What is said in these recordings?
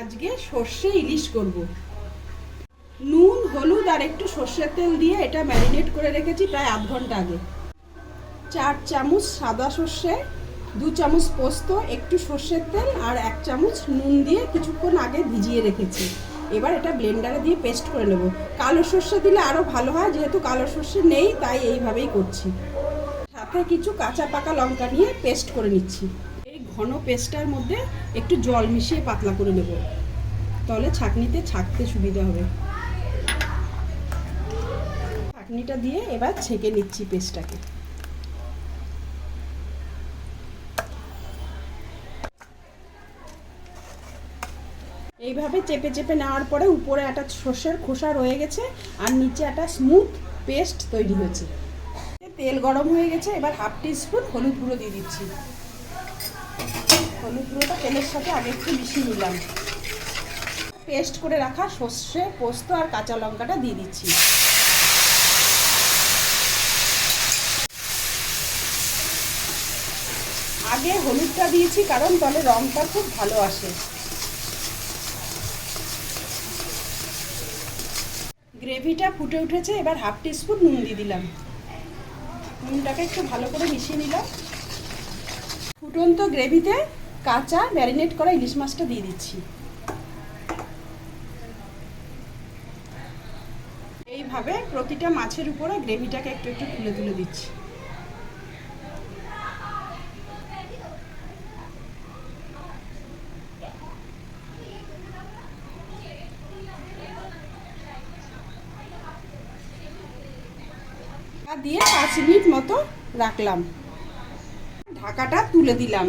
আজকে সর্ষে ইলিশ করব। নুন হলুদ আর একটু সর্ষের তেল দিয়ে এটা ম্যারিনেট করে রেখেছি প্রায় আধ ঘন্টা আগে। 4 চামচ সাদা সর্ষে, 2 চামচ পোস্ত, একটু সর্ষের তেল আর 1 চামচ নুন দিয়ে কিছুক্ষণ আগে ভিজিয়ে রেখেছি। এবার এটা ব্লেন্ডারে দিয়ে পেস্ট করে নেব। কালো সর্ষে দিলে আরও ভালো হয়, যেহেতু কালো সর্ষে নেই তাই এইভাবেই করছি। সাথে কিছু কাঁচা পাকা লঙ্কা নিয়ে পেস্ট করে নিচ্ছি। এই ঘন পেস্টটার মধ্যে একটু জল মিশিয়ে পাতলা করে নেব, তাহলে ছাঁকনিতে ছাঁকতে সুবিধা হবে। ছাঁকনিটা দিয়ে এবার ছেঁকে নিচ্ছি পেস্টটাকে। এইভাবে চেপে চেপে নেওয়ার পরে উপরে একটা সর্ষের খোসা রয়ে গেছে আর নিচে একটা স্মুথ পেস্ট তৈরি হয়েছে। তেল গরম হয়ে গেছে, এবার হাফ টিস্পুন হলুদ গুঁড়ো দিয়ে দিচ্ছি। হলুদ গুঁড়োটা তেলের সাথে আগে একটু মিশিয়ে নিলাম। পেস্ট করে রাখা সর্ষে, পোস্ত আর কাঁচা লঙ্কাটা দিয়ে দিচ্ছি। আগে হলুদটা দিয়েছি কারণ তাহলে রঙটা খুব ভালো আসে। গ্রেভিটা ফুটে উঠেছে, এবার হাফ টিস্পুন নুন দিয়ে দিলাম। নুনটাকে একটু ভালো করে মিশিয়ে নিলাম। ফুটন্ত গ্রেভিতে কাঁচা ম্যারিনেট করা ইলিশ মাছটা দিয়ে দিচ্ছি। এইভাবে প্রতিটা মাছের উপরে গ্রেভিটাকে একটু একটু তুলে তুলে দিচ্ছি। দিয়ে 5 মিনিট মতো রাখলাম। ঢাকাটা তুলে দিলাম।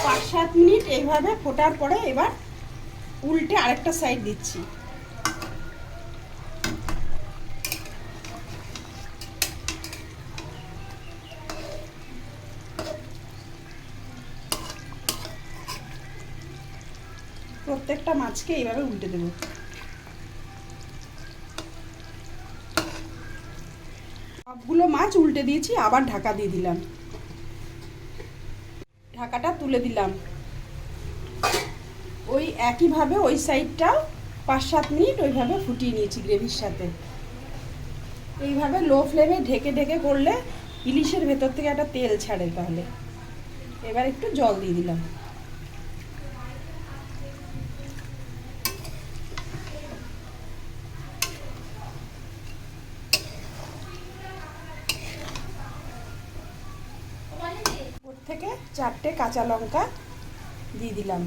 5-7 মিনিট এইভাবে ফোটার পরে এবার উল্টে আরেকটা সাইড দিচ্ছি। প্রত্যেকটা মাছকে এইভাবে উল্টে দেব। সবগুলো মাছ উল্টে দিয়েছি, আবার ঢাকা দিয়ে দিলাম। ঢাকাটা তুলে দিলাম। ওই একইভাবে ওই সাইডটাও 5-7 মিনিট ওইভাবে ফুটিয়ে নিয়েছি গ্রেভির সাথে। এইভাবে লো ফ্লেমে ঢেকে ঢেকে করলে ইলিশের ভেতর থেকে একটা তেল ছাড়ে। তাহলে এবার একটু জল দিয়ে দিলাম। ওর থেকে 4টে কাঁচা লঙ্কা দিয়ে দিলাম।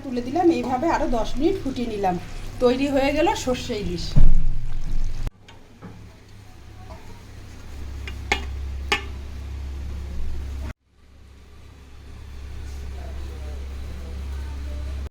তুলে দিলাম। এইভাবে আরো 10 মিনিট ফুটিয়ে নিলাম। তৈরি হয়ে গেল সর্ষে ইলিশ।